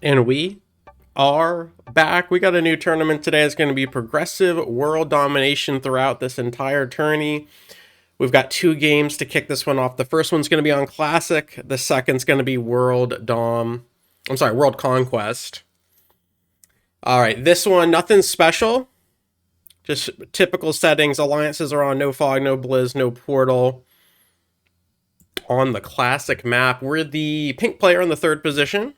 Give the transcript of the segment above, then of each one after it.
And we are back. We got a new tournament today. It's going to be progressive world domination throughout this entire tourney. We've got 2 games to kick this one off. The first one's going to be on Classic. The second's going to be World Conquest. All right, this one, nothing special. Just typical settings. Alliances are on no fog, no blizz, no portal. On the Classic map, we're the pink player in the 3rd position.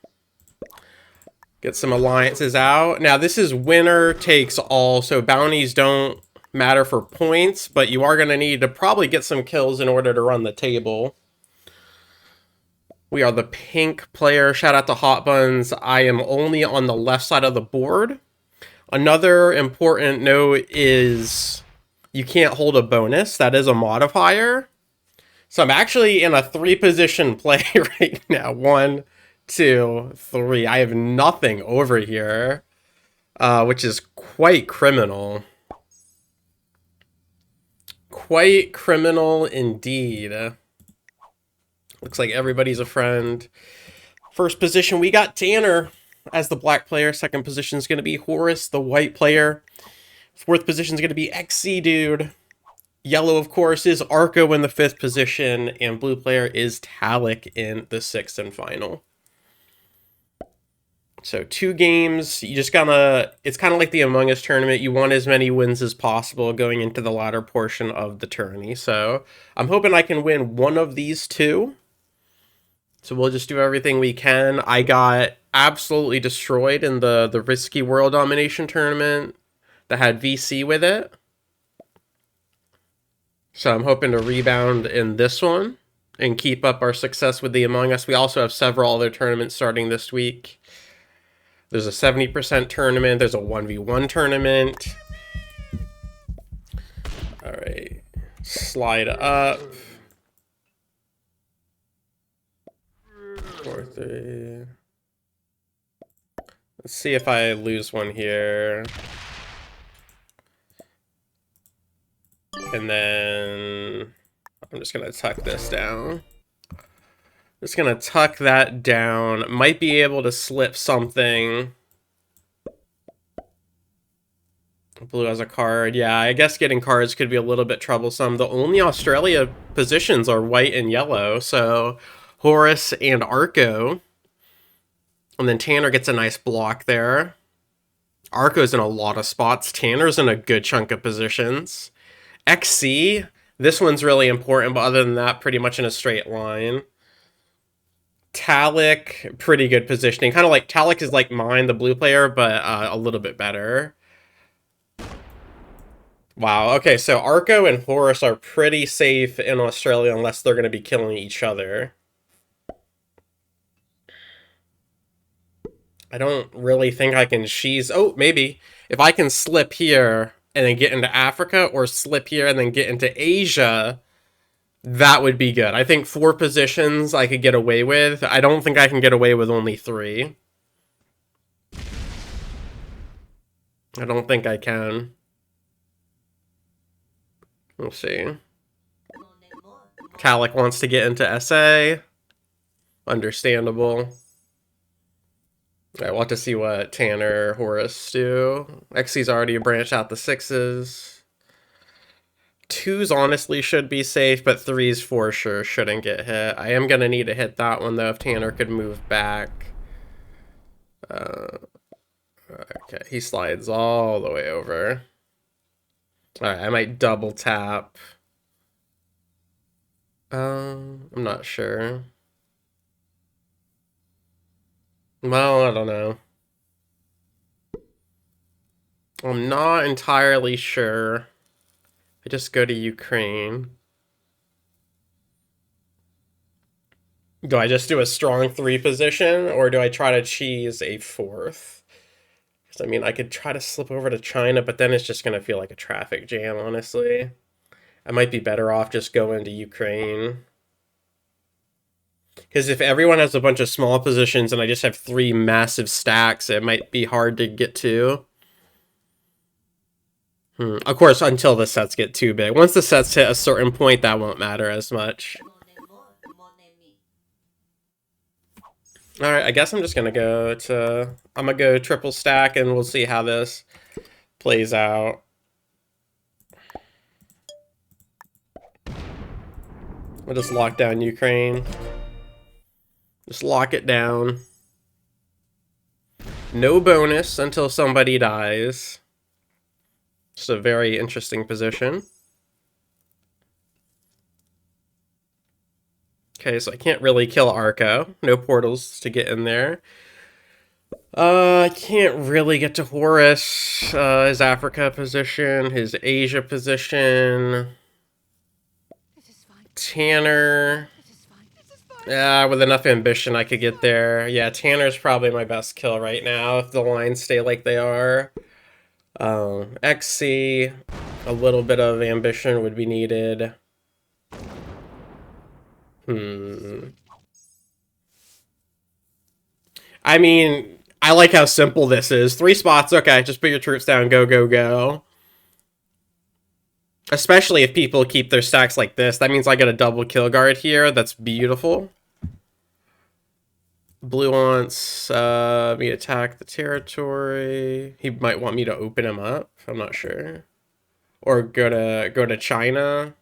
Get some alliances out. Now, this is winner takes all, so bounties don't matter for points, but you are going to need to probably get some kills in order to run the table. We are the pink player. Shout out to Hot Buns. I am only on the left side of the board. Another important note is you can't hold a bonus. That is a modifier. So I'm actually in a 3-position play right now. 1, 2, 3. I have nothing over here, which is quite criminal. Quite criminal indeed. Looks like everybody's a friend. First position, we got Tanner as the black player. Second position is going to be Horace, the white player. Fourth position is going to be XC Dude. Yellow, of course, is Arco in the 5th position. And blue player is Talik in the 6th and final. So 2 games, you just gotta, it's kind of like the Among Us tournament. You want as many wins as possible going into the latter portion of the tourney. So I'm hoping I can win one of these 2. So we'll just do everything we can. I got absolutely destroyed in the risky world domination tournament that had VC with it. So I'm hoping to rebound in this one and keep up our success with the Among Us. We also have several other tournaments starting this week. There's a 70% tournament. There's a 1v1 tournament. All right. Slide up. 4, 3. Let's see if I lose one here. And then I'm just going to tuck this down. Just going to tuck that down. Might be able to slip something. Blue has a card. Yeah, I guess getting cards could be a little bit troublesome. The only Australia positions are white and yellow. So Horace and Arco. And then Tanner gets a nice block there. Arco's in a lot of spots. Tanner's in a good chunk of positions. XC, this one's really important, but other than that, pretty much in a straight line. Talik, pretty good positioning. Kind of like, Talik is like mine, the blue player, but a little bit better. Wow, okay, so Arco and Horace are pretty safe in Australia unless they're going to be killing each other. I don't really think I can cheese. Oh, maybe. If I can slip here and then get into Africa, or slip here and then get into Asia, that would be good. I think 4 positions I could get away with. I don't think I can get away with only 3. I don't think I can. We'll see. Talik wants to get into SA. Understandable. Alright, we'll have to see what Tanner, Horace do. XC's already branched out the 6s. 2s honestly should be safe, but 3s for sure shouldn't get hit. I am going to need to hit that one, though, if Tanner could move back. Okay, he slides all the way over. Alright, I might double tap. I'm not sure. Well, I don't know. I'm not entirely sure. I just go to Ukraine. Do I just do a strong 3 position, or do I try to cheese a 4th? Because, I mean, I could try to slip over to China, but then it's just going to feel like a traffic jam, honestly. I might be better off just going to Ukraine. Because if everyone has a bunch of small positions and I just have 3 massive stacks, it might be hard to get to. Of course, until the sets get too big. Once the sets hit a certain point, that won't matter as much. All right, I guess I'm just gonna go to. I'm gonna go triple stack, and we'll see how this plays out. We'll just lock down Ukraine. Just lock it down. No bonus until somebody dies. It's a very interesting position. Okay, so I can't really kill Arco. No portals to get in there. I can't really get to Horus. His Africa position, his Asia position. Tanner. Yeah, with enough ambition I could get there. Yeah, Tanner's probably my best kill right now if the lines stay like they are. XC, a little bit of ambition would be needed. I mean, I like how simple this is. 3 spots, okay, just put your troops down, go, go, go. Especially if people keep their stacks like this. That means I get a double kill guard here. That's beautiful. Blue wants me to attack the territory. He might want me to open him up. I'm not sure. Or go to China.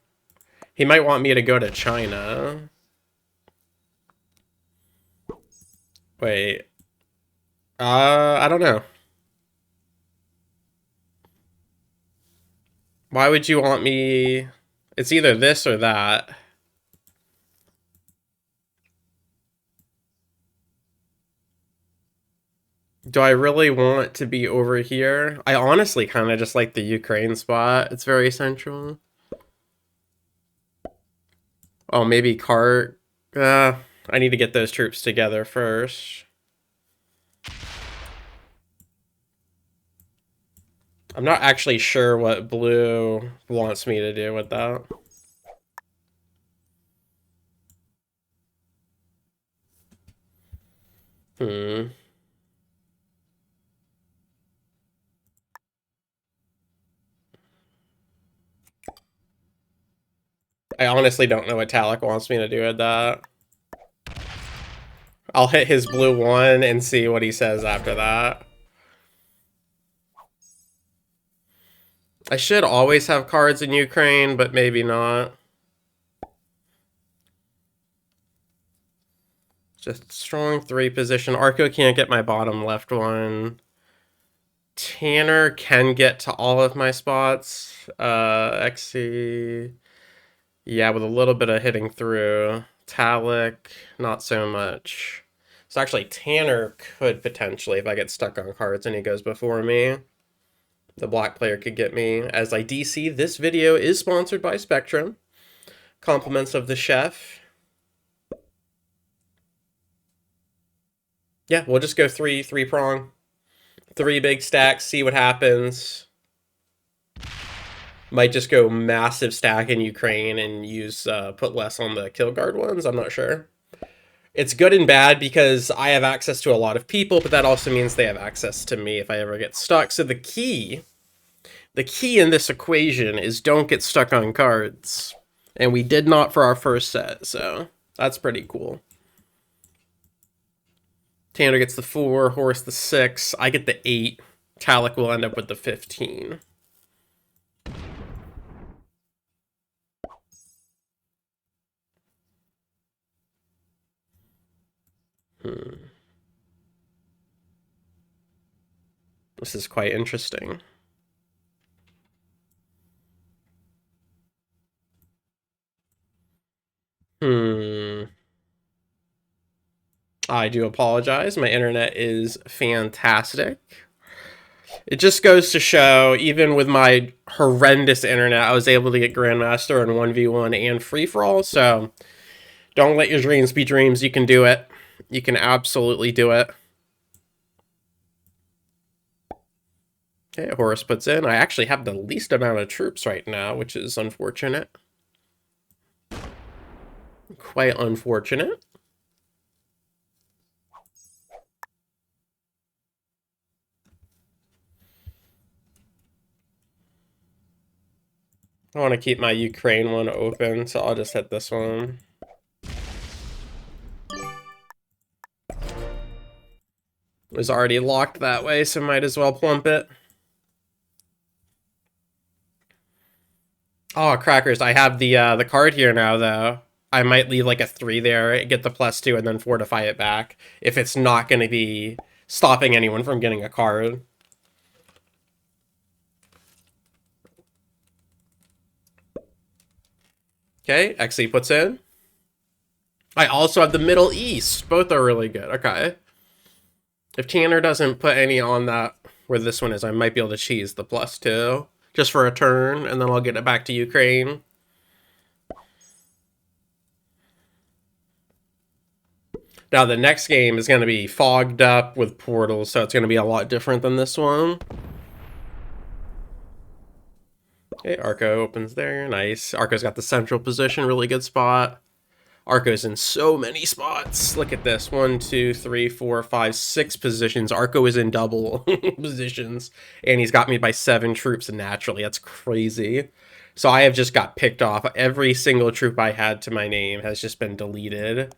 He might want me to go to China. Wait. I don't know. Why would you want me? It's either this or that. Do I really want to be over here? I honestly kind of just like the Ukraine spot. It's very central. Oh, maybe cart. I need to get those troops together first. I'm not actually sure what blue wants me to do with that. I honestly don't know what Talek wants me to do with that. I'll hit his blue 1 and see what he says after that. I should always have cards in Ukraine, but maybe not. Just strong 3 position. Arco can't get my bottom left one. Tanner can get to all of my spots. XC. Yeah, with a little bit of hitting through. Talek, not so much. So actually, Tanner could potentially, if I get stuck on cards and he goes before me, the black player could get me. As I DC, this video is sponsored by Spectrum. Compliments of the chef. Yeah, we'll just go three prong. 3 big stacks, see what happens. Might just go massive stack in Ukraine and use put less on the kill guard ones. I'm not sure. It's good and bad because I have access to a lot of people, but that also means they have access to me if I ever get stuck. So the key in this equation is don't get stuck on cards. And we did not for our first set, so that's pretty cool. Tanner gets the 4, Horus the 6, I get the 8. Talek will end up with the 15. This is quite interesting. I do apologize. My internet is fantastic. It just goes to show, even with my horrendous internet, I was able to get Grandmaster in 1v1 and free-for-all, so don't let your dreams be dreams. You can do it. You can absolutely do it. Okay, Horus puts in. I actually have the least amount of troops right now, which is unfortunate. Quite unfortunate. I want to keep my Ukraine one open, so I'll just hit this one. It was already locked that way, so might as well plump it. Oh, crackers. I have the card here now, though. I might leave like a 3 there, get the +2, and then fortify it back. If it's not going to be stopping anyone from getting a card. Okay, XE puts in. I also have the Middle East. Both are really good. Okay. If Tanner doesn't put any on that, where this one is, I might be able to cheese the +2. Just for a turn, and then I'll get it back to Ukraine. Now, the next game is going to be fogged up with portals, so it's going to be a lot different than this one. Okay, Arco opens there. Nice. Arco's got the central position. Really good spot. Arco's in so many spots. Look at this. 1, 2, 3, 4, 5, 6 positions. Arco is in double positions. And he's got me by 7 troops naturally. That's crazy. So I have just got picked off. Every single troop I had to my name has just been deleted.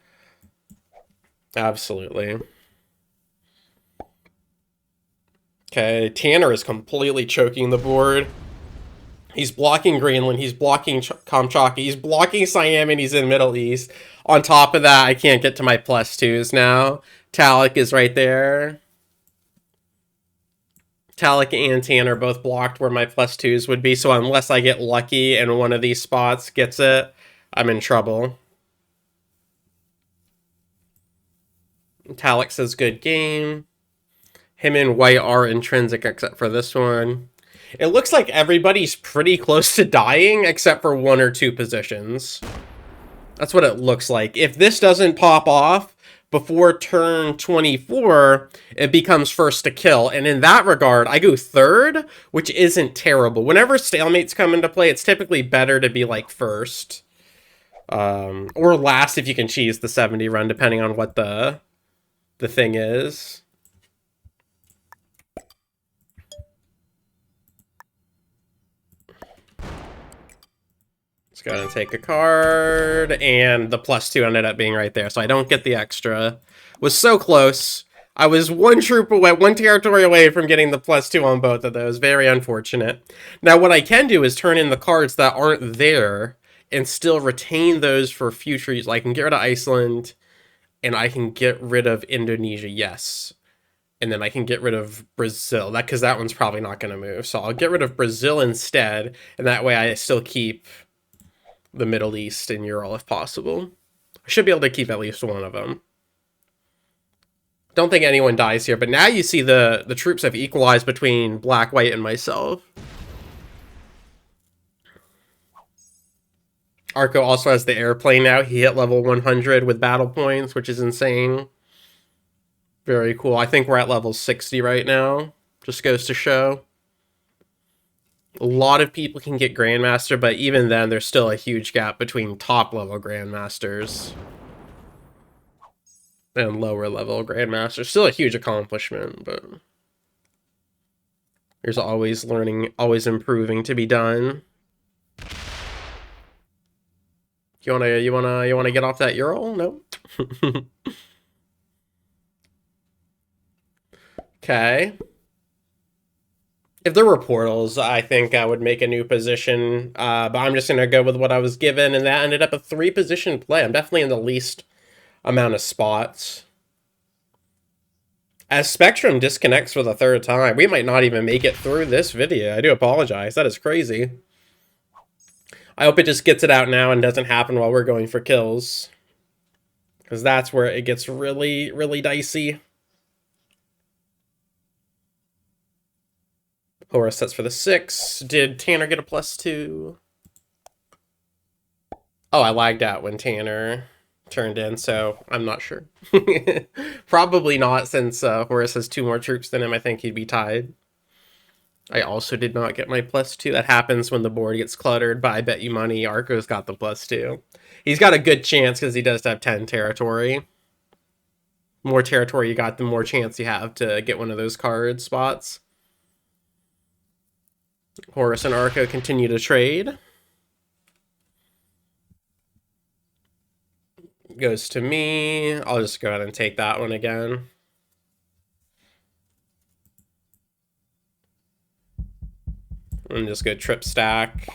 Absolutely. Okay, Tanner is completely choking the board. He's blocking Greenland, he's blocking Kamchatka, he's blocking Siam, and he's in Middle East. On top of that, I can't get to my +2s now. Talik is right there. Talik and Tanner both blocked where my +2s would be, so unless I get lucky and one of these spots gets it, I'm in trouble. Talik says good game. Him and White are intrinsic except for this one. It looks like everybody's pretty close to dying except for 1 or 2 positions. That's what it looks like. If this doesn't pop off before turn 24, it becomes first to kill. And in that regard, I go 3rd, which isn't terrible. Whenever stalemates come into play, it's typically better to be like first. Or last if you can cheese the 70 run, depending on what the thing is. Let's go and take a card, and the +2 ended up being right there, so I don't get the extra. Was so close. I was 1 troop away, 1 territory away from getting the +2 on both of those. Very unfortunate. Now, what I can do is turn in the cards that aren't there and still retain those for future use. I can get rid of Iceland, and I can get rid of Indonesia, yes. And then I can get rid of Brazil, because that one's probably not going to move. So I'll get rid of Brazil instead, and that way I still keep the Middle East and Ural if possible. I should be able to keep at least one of them. Don't think anyone dies here, but now you see the troops have equalized between Black, White, and myself. Arco also has the airplane now. He hit level 100 with battle points, which is insane. Very cool. I think we're at level 60 right now. Just goes to show. A lot of people can get Grandmaster, but even then, there's still a huge gap between top-level Grandmasters and lower-level Grandmasters. Still a huge accomplishment, but there's always learning, always improving to be done. You wanna get off that Ural? No. Okay. If there were portals, I think I would make a new position, but I'm just going to go with what I was given, and that ended up a 3-position play. I'm definitely in the least amount of spots. As Spectrum disconnects for the 3rd time, we might not even make it through this video. I do apologize. That is crazy. I hope it just gets it out now and doesn't happen while we're going for kills, because that's where it gets really, really dicey. Horus sets for the 6. Did Tanner get a +2? Oh, I lagged out when Tanner turned in, so I'm not sure. Probably not, since Horus has 2 more troops than him. I think he'd be tied. I also did not get my +2. That happens when the board gets cluttered, but I bet you money Arco's got the +2. He's got a good chance because he does have 10 territory. More territory you got, the more chance you have to get one of those card spots. Horus and Arco continue to trade. Goes to me. I'll just go ahead and take that one again. And just go trip stack.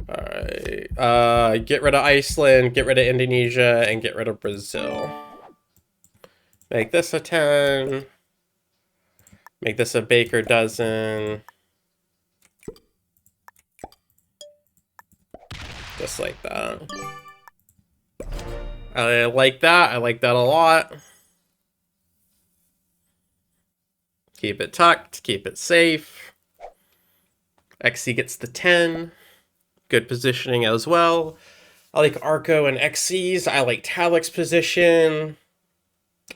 Alright. Get rid of Iceland, get rid of Indonesia, and get rid of Brazil. Make this a 10. Make this a baker dozen. Just like that. I like that. I like that a lot. Keep it tucked. Keep it safe. XC gets the 10. Good positioning as well. I like Arco and XC's. I like Talik's position.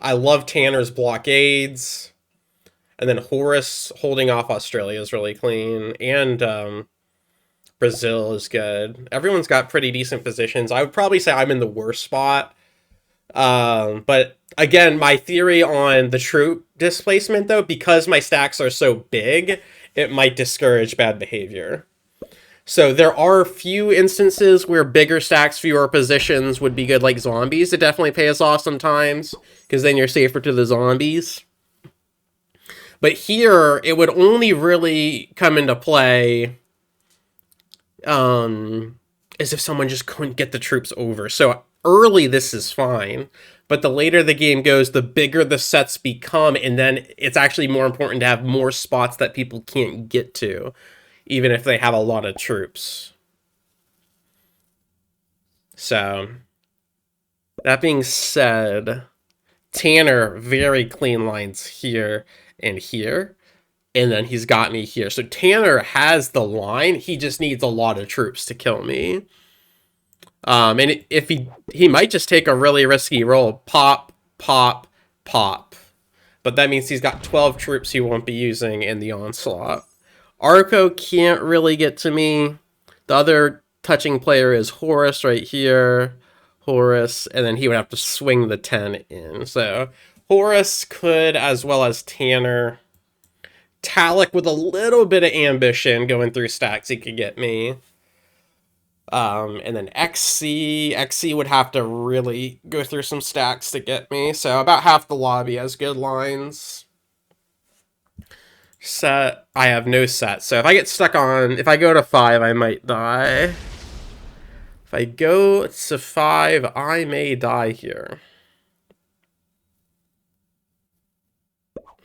I love Tanner's blockades. And then Horus holding off Australia is really clean. And Brazil is good. Everyone's got pretty decent positions. I would probably say I'm in the worst spot. But again, my theory on the troop displacement, though, because my stacks are so big, it might discourage bad behavior. So there are a few instances where bigger stacks, fewer positions would be good, like zombies. It definitely pays off sometimes, because then you're safer to the zombies. But here, it would only really come into play as if someone just couldn't get the troops over. So early, this is fine. But the later the game goes, the bigger the sets become, and then it's actually more important to have more spots that people can't get to, even if they have a lot of troops. So, that being said, Tanner, very clean lines here and here. And then he's got me here. So Tanner has the line. He just needs a lot of troops to kill me. And if he might just take a really risky roll. Pop, pop, pop. But that means he's got 12 troops he won't be using in the onslaught. Arco can't really get to me. The other touching player is Horus right here. Horus. And then he would have to swing the 10 in. So Horus could, as well as Tanner. Talik with a little bit of ambition going through stacks, he could get me. And then XC would have to really go through some stacks to get me. So about half the lobby has good lines. Set, I have no set. So if I get stuck on, if I go to 5, I might die. If I go to 5, I may die here.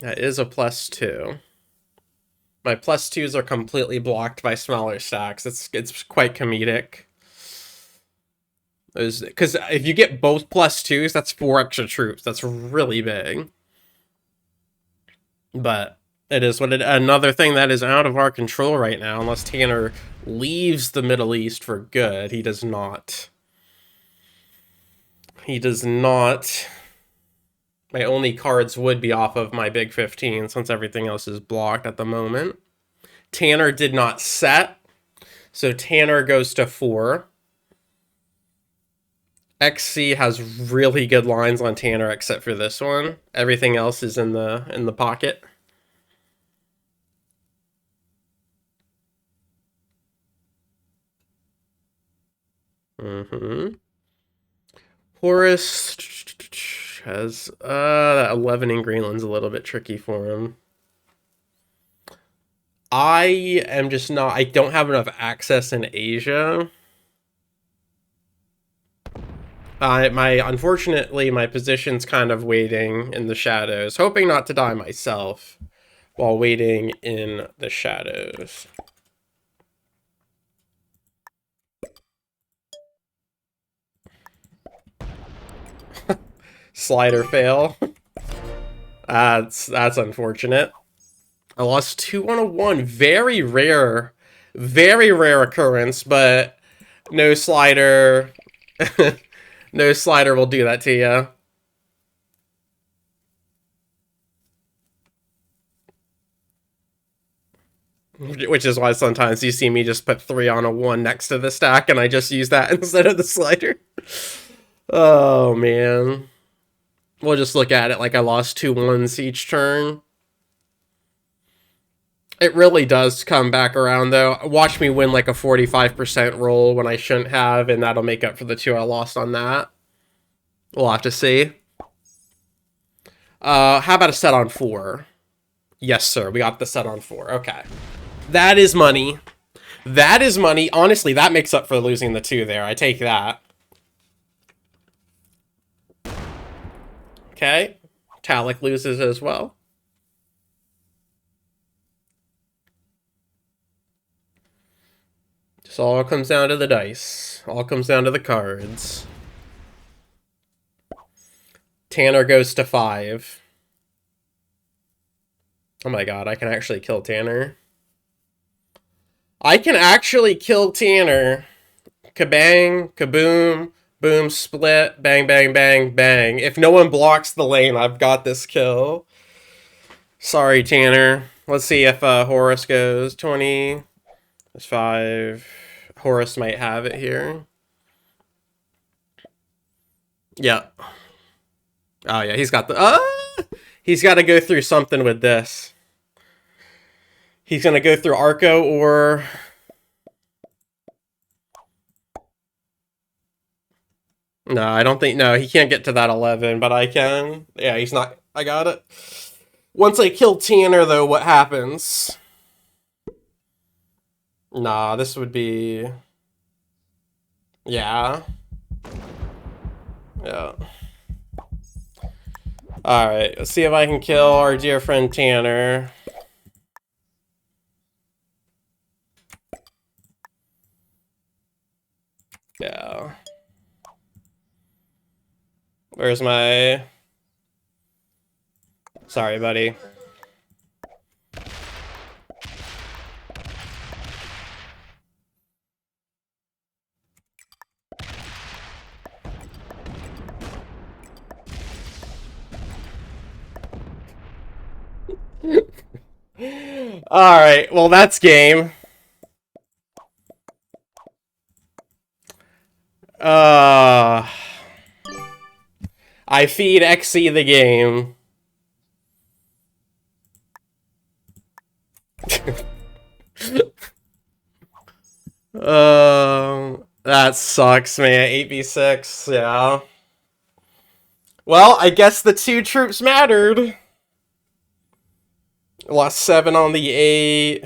That is a +2. My +2s are completely blocked by smaller stacks. It's quite comedic. Because if you get both +2s, that's 4 extra troops. That's really big. But it is what it. Another thing that is out of our control right now, unless Tanner leaves the Middle East for good. He does not. He does not. My only cards would be off of my big 15, since everything else is blocked at the moment. Tanner did not set, so Tanner goes to 4. XC has really good lines on Tanner, except for this one. Everything else is in the pocket. Horus has that 11 in Greenland's a little bit tricky for him. I am just not. I don't have enough access in Asia. Unfortunately, my position's kind of waiting in the shadows, hoping not to die myself while waiting in the shadows. Slider fail. That's unfortunate. I lost 2 on a 1. Very rare occurrence, but no slider. No slider will do that to you. Which is why sometimes you see me just put 3 on a 1 next to the stack, and I just use that instead of the slider. Oh, man. We'll just look at it like I lost 2 1s each turn. It really does come back around, though. Watch me win like a 45% roll when I shouldn't have, and that'll make up for the 2 I lost on that. We'll have to see. How about a set on 4? Yes, sir. We got the set on 4. Okay. That is money. That is money. Honestly, that makes up for losing the 2 there. I take that. Okay. Talik loses as well. Just all comes down to the dice. All comes down to the cards. Tanner goes to 5. Oh my god, I can actually kill Tanner. I can actually kill Tanner. Kabang, kaboom, boom, split, bang, bang, bang, bang. If no one blocks the lane, I've got this kill. Sorry, Tanner. Let's see if Horus goes. 20. That's 5. Horus might have it here. Yeah. Oh, yeah, he's got the... He's got to go through something with this. He's going to go through Arco or... No, I don't think... No, he can't get to that 11, but I can. Yeah, he's not... I got it. Once I kill Tanner, though, what happens? Nah, this would be... Yeah. Yeah. Alright, let's see if I can kill our dear friend Tanner. Yeah. Where's my... Sorry, buddy. Alright, well that's game. I feed XC the game. That sucks, man. 8v6, yeah. Well, I guess the 2 troops mattered. Lost 7 on the 8.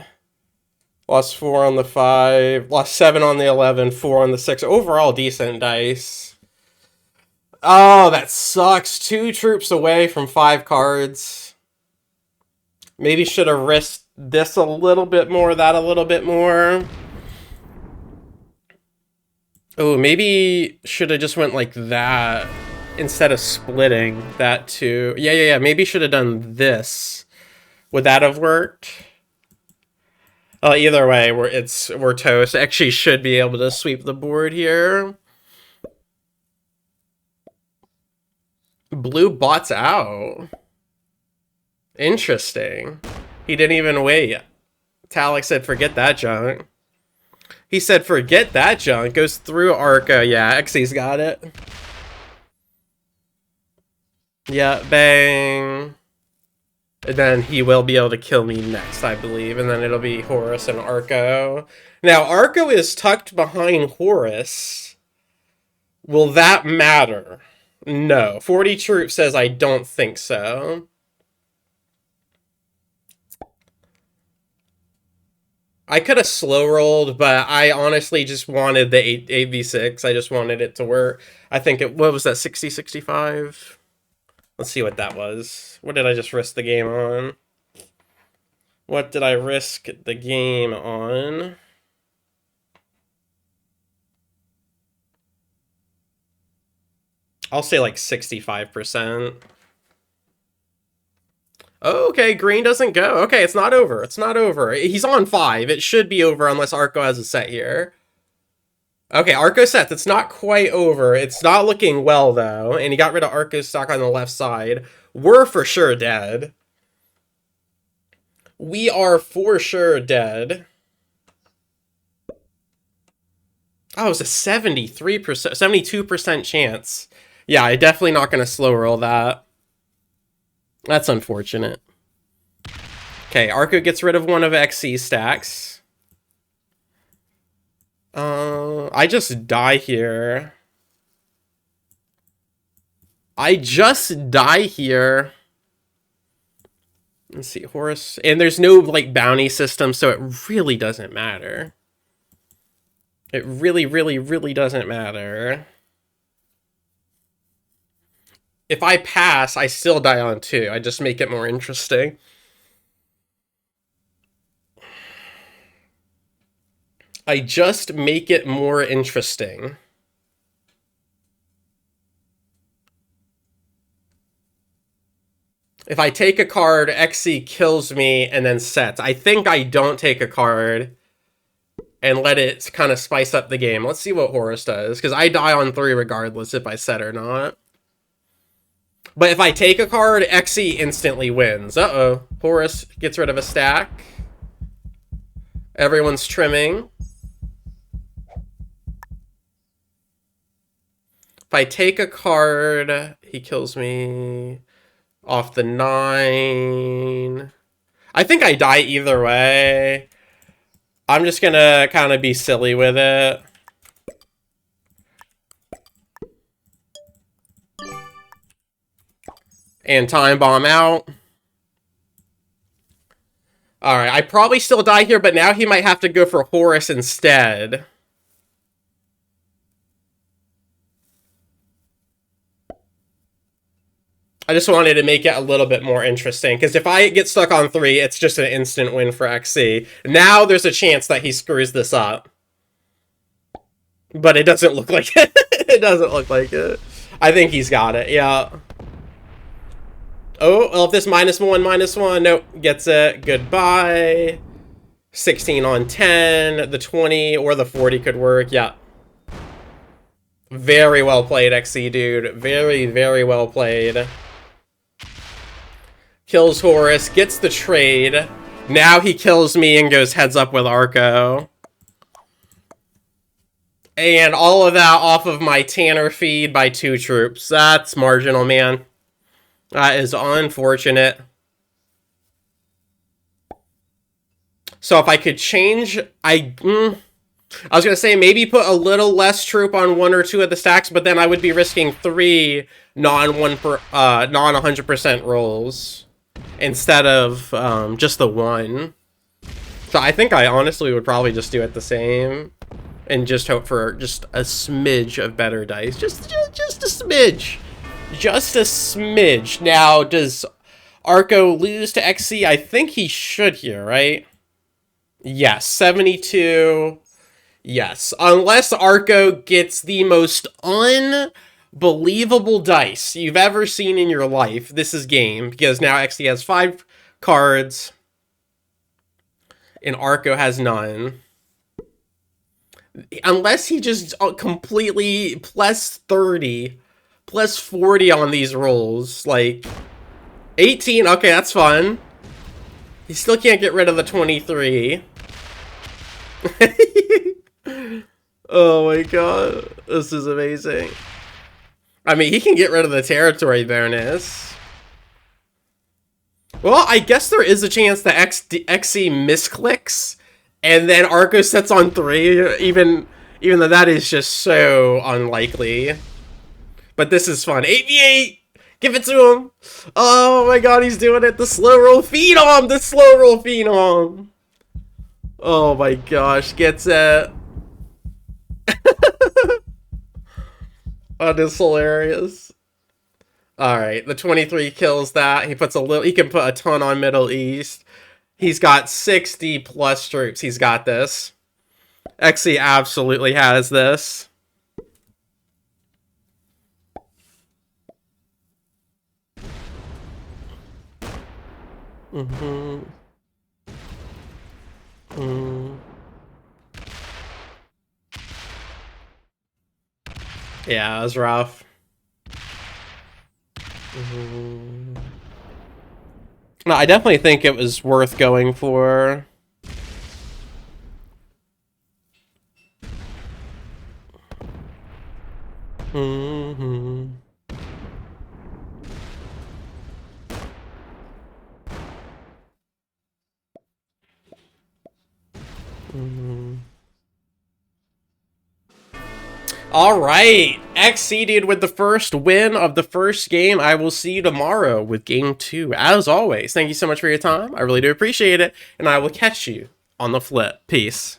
Lost 4 on the 5. Lost 7 on the 11. 4 on the 6. Overall, decent dice. Oh, that sucks. 2 troops away from 5 cards. Maybe should have risked this a little bit more, that a little bit more. Oh, maybe should have just went like that instead of splitting that too. Yeah. Maybe should have done this. Would that have worked? Either way, we're toast. Actually, should be able to sweep the board here. Blue bots out. Interesting. He didn't even wait. Talik said, forget that junk. He said, forget that junk. Goes through Arca. Yeah, XC's got it. Yeah, bang. And then he will be able to kill me next, I believe. And then it'll be Horus and Arco. Now, Arco is tucked behind Horus. Will that matter? No. 40 Troop says I don't think so. I could have slow rolled, but I honestly just wanted the 8v6. I just wanted it to work. I think it... What was that? 60, 65? Let's see what that was. What did I just risk the game on? What did I risk the game on? I'll say like 65%. Okay, green doesn't go. Okay, it's not over. It's not over. He's on 5. It should be over unless Arco has a set here. Okay, Arco sets. It's not quite over. It's not looking well, though. And he got rid of Arco's stock on the left side. We're for sure dead. We are for sure dead. Oh, it's a 73%, 72% chance. Yeah, I'm definitely not going to slow roll that. That's unfortunate. Okay, Arco gets rid of one of XC's stacks. I just die here. Let's see, Horus. And there's no, like, bounty system, so it really doesn't matter. It really, really, really doesn't matter. If I pass, I still die on 2. I just make it more interesting. I just make it more interesting. If I take a card, XC kills me and then sets. I think I don't take a card and let it kind of spice up the game. Let's see what Horus does, because I die on 3 regardless if I set or not. But if I take a card, XC instantly wins. Uh-oh. Horus gets rid of a stack. Everyone's trimming. If I take a card, he kills me off the 9. I think I die either way. I'm just gonna kind of be silly with it. And time bomb out. Alright, I probably still die here, but now he might have to go for Horus instead. I just wanted to make it a little bit more interesting, because if I get stuck on 3, it's just an instant win for XC. Now there's a chance that he screws this up. But it doesn't look like it. It doesn't look like it. I think he's got it, yeah. Oh, well, if this -1, nope, gets it. Goodbye. 16 on 10. The 20 or the 40 could work, yeah. Very well played, XC, dude. Very, very well played. Kills Horus, gets the trade. Now he kills me and goes heads up with Arco. And all of that off of my Tanner feed by 2 troops. That's marginal, man. That is unfortunate. So if I could change, I was going to say maybe put a little less troop on 1 or 2 of the stacks, but then I would be risking 3 non-100% rolls instead of just the 1. So I think I honestly would probably just do it the same and just hope for just a smidge of better dice. Just a smidge. Just a smidge. Now, does Arco lose to XC? I think he should here, right? Yes, 72. Yes, unless Arco gets the most unbelievable dice you've ever seen in your life. This is game, because now XC has 5 cards, and Arco has none. Unless he just completely plus 30, plus 40 on these rolls, like 18, okay, that's fun. He still can't get rid of the 23. Oh my god, this is amazing. I mean, he can get rid of the territory bonus. Well, I guess there is a chance that XC misclicks, and then Arco sets on 3, even though that is just so unlikely. But this is fun. 88! Give it to him! Oh my god, he's doing it! The slow roll phenom! The slow roll phenom! Oh my gosh, gets it. Oh, this is hilarious. Alright, the 23 kills that. He puts he can put a ton on Middle East. He's got 60 plus troops. He's got this. XC absolutely has this. Yeah, it was rough. No, I definitely think it was worth going for. All right, exceeded with the first win of the first game. I will see you tomorrow with game 2. As always, thank you so much for your time. I really do appreciate it, and I will catch you on the flip. Peace.